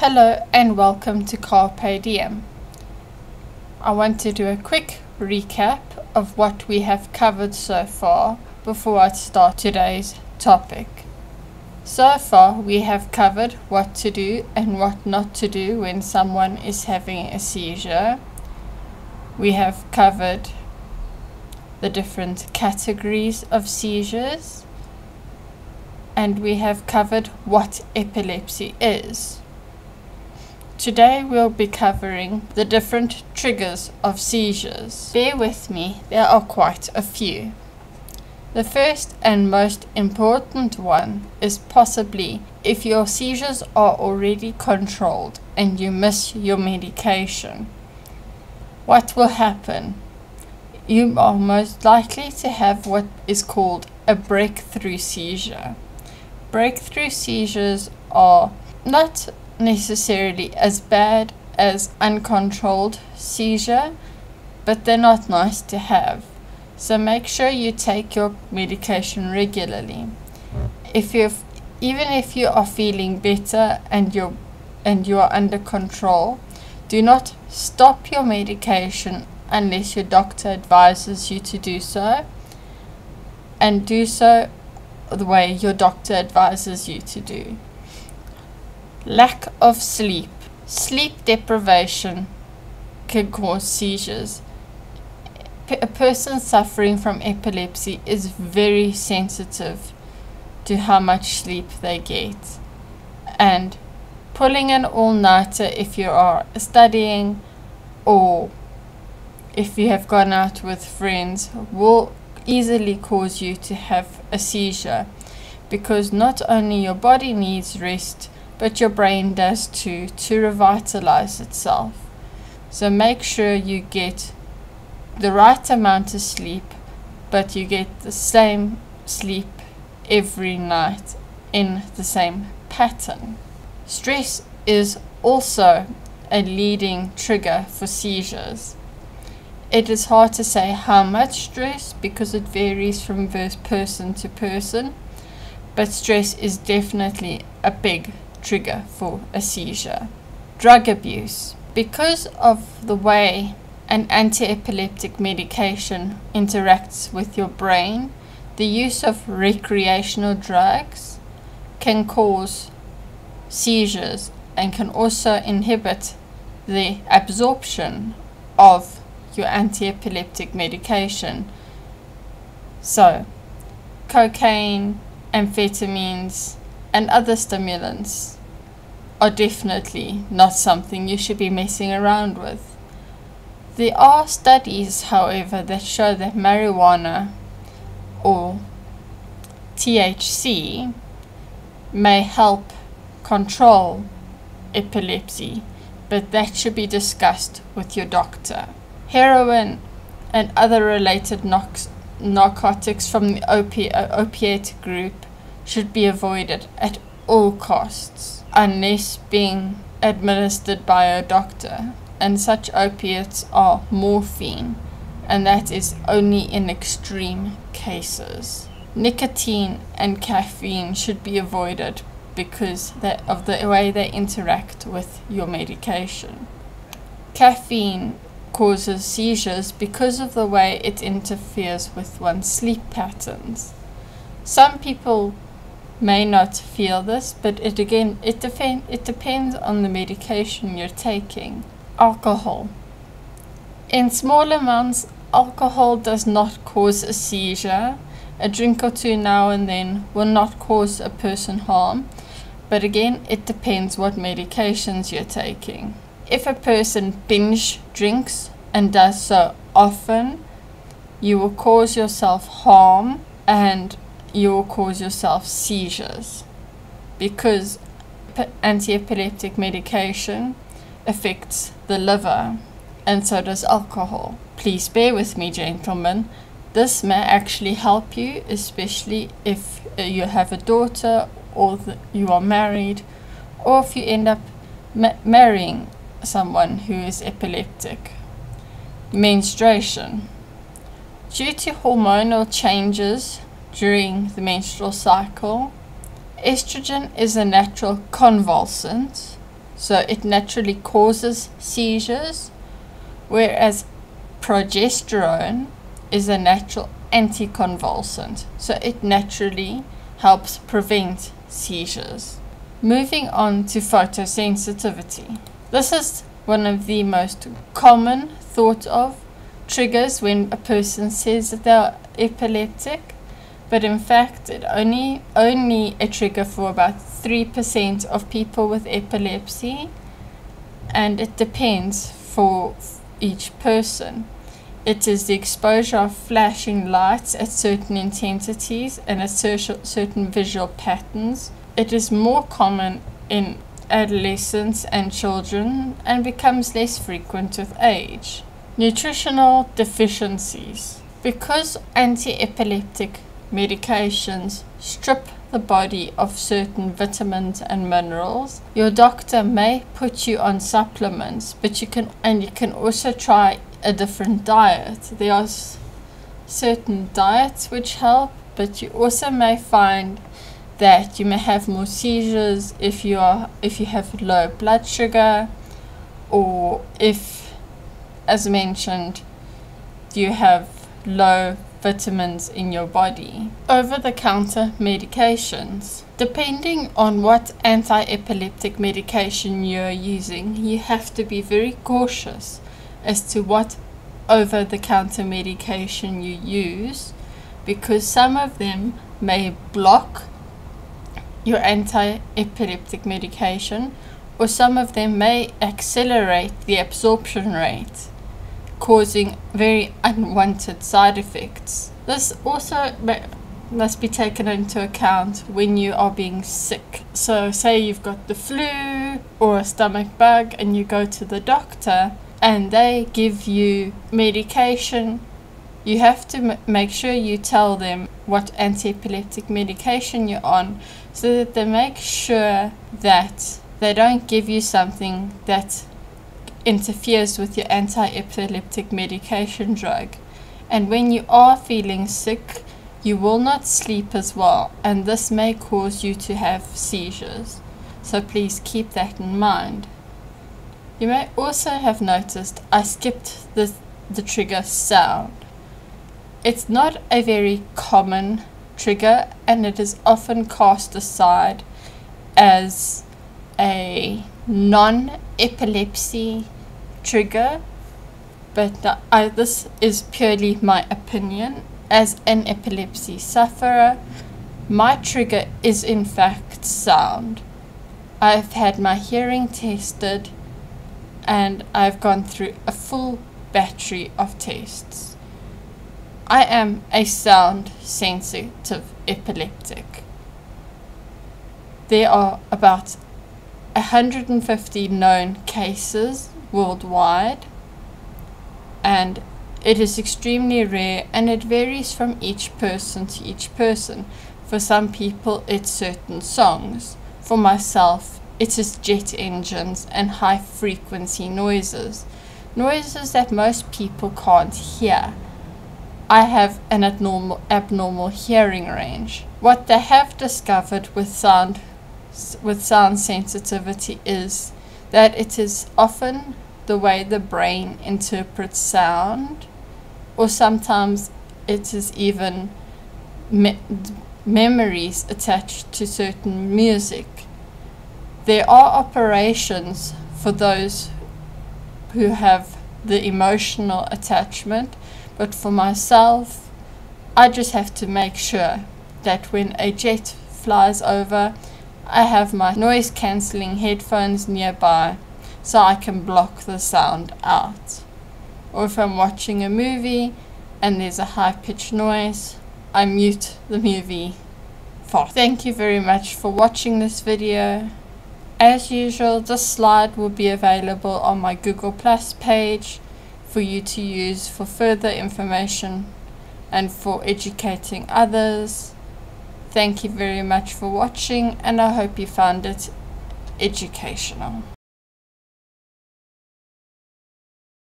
Hello and welcome to Carpe Diem. I want to do a quick recap of what we have covered so far before I start today's topic. So far we have covered what to do and what not to do when someone is having a seizure. We have covered the different categories of seizures, and we have covered what epilepsy is. Today we'll be covering the different triggers of seizures. Bear with me, there are quite a few. The first and most important one is possibly if your seizures are already controlled and you miss your medication. What will happen? You are most likely to have what is called a breakthrough seizure. Breakthrough seizures are not necessarily as bad as uncontrolled seizure, but they're not nice to have. So make sure you take your medication regularly. Even if you are feeling better and you are under control, do not stop your medication unless your doctor advises you to do so, and do so the way your doctor advises you to do. Lack of sleep. Sleep deprivation can cause seizures. A person suffering from epilepsy is very sensitive to how much sleep they get. And pulling an all-nighter if you are studying or if you have gone out with friends will easily cause you to have a seizure, because not only your body needs rest, but your brain does too, to revitalize itself. So make sure you get the right amount of sleep, but you get the same sleep every night in the same pattern. Stress is also a leading trigger for seizures. It is hard to say how much stress because it varies from person to person, but stress is definitely a big trigger for a seizure. Drug abuse. Because of the way an anti-epileptic medication interacts with your brain, the use of recreational drugs can cause seizures and can also inhibit the absorption of your anti-epileptic medication. So, cocaine, amphetamines, and other stimulants are definitely not something you should be messing around with. There are studies, however, that show that marijuana or THC may help control epilepsy, but that should be discussed with your doctor. Heroin and other related narcotics from the opiate group should be avoided at all costs unless being administered by a doctor, and such opiates are morphine, and that is only in extreme cases. Nicotine and caffeine should be avoided because of the way they interact with your medication. Caffeine causes seizures because of the way it interferes with one's sleep patterns. Some people may not feel this, but it depends on the medication you're taking. Alcohol. In small amounts, alcohol does not cause a seizure. A drink or two now and then will not cause a person harm, but again, it depends what medications you're taking. If a person binge drinks and does so often, you will cause yourself harm and you will cause yourself seizures, because anti-epileptic medication affects the liver, and so does alcohol. Please bear with me, gentlemen. This may actually help you, especially if you have a daughter or you are married, or if you end up marrying someone who is epileptic. Menstruation. Due to hormonal changes during the menstrual cycle, estrogen is a natural convulsant, so it naturally causes seizures, whereas progesterone is a natural anticonvulsant, so it naturally helps prevent seizures. Moving on to photosensitivity. This is one of the most common thought of triggers when a person says that they're epileptic, but in fact it only a trigger for about 3% of people with epilepsy, and it depends for each person. It is the exposure of flashing lights at certain intensities and at certain visual patterns. It is more common in adolescents and children and becomes less frequent with age. Nutritional deficiencies. Because anti-epileptic medications strip the body of certain vitamins and minerals, your doctor may put you on supplements, but you can also try a different diet. There are certain diets which help, but you also may find that you may have more seizures if you have low blood sugar, or if, as mentioned, you have low vitamins in your body. Over-the-counter medications. Depending on what anti-epileptic medication you're using, you have to be very cautious as to what over-the-counter medication you use, because some of them may block your anti-epileptic medication, or some of them may accelerate the absorption rate, causing very unwanted side effects. This also must be taken into account when you are being sick. So say you've got the flu or a stomach bug and you go to the doctor and they give you medication, you have to make sure you tell them what anti-epileptic medication you're on, so that they make sure that they don't give you something that interferes with your anti-epileptic medication drug. And when you are feeling sick, you will not sleep as well, and this may cause you to have seizures. So please keep that in mind. You may also have noticed I skipped the trigger sound. It's not a very common trigger, and it is often cast aside as a non-epilepsy trigger, but this is purely my opinion. As an epilepsy sufferer, my trigger is in fact sound. I've had my hearing tested and I've gone through a full battery of tests. I am a sound sensitive epileptic. There are about 150 known cases worldwide, and it is extremely rare, and it varies from each person to each person. For some people it's certain songs. For myself it is jet engines and high frequency noises that most people can't hear. I have an abnormal hearing range. What they have discovered with sound sensitivity is that it is often the way the brain interprets sound, or sometimes it is even memories attached to certain music. There are operations for those who have the emotional attachment, but for myself, I just have to make sure that when a jet flies over, I have my noise cancelling headphones nearby so I can block the sound out. Or if I'm watching a movie and there's a high-pitched noise, I mute the movie fast. Thank you very much for watching this video. As usual, this slide will be available on my Google Plus page for you to use for further information and for educating others. Thank you very much for watching, and I hope you found it educational.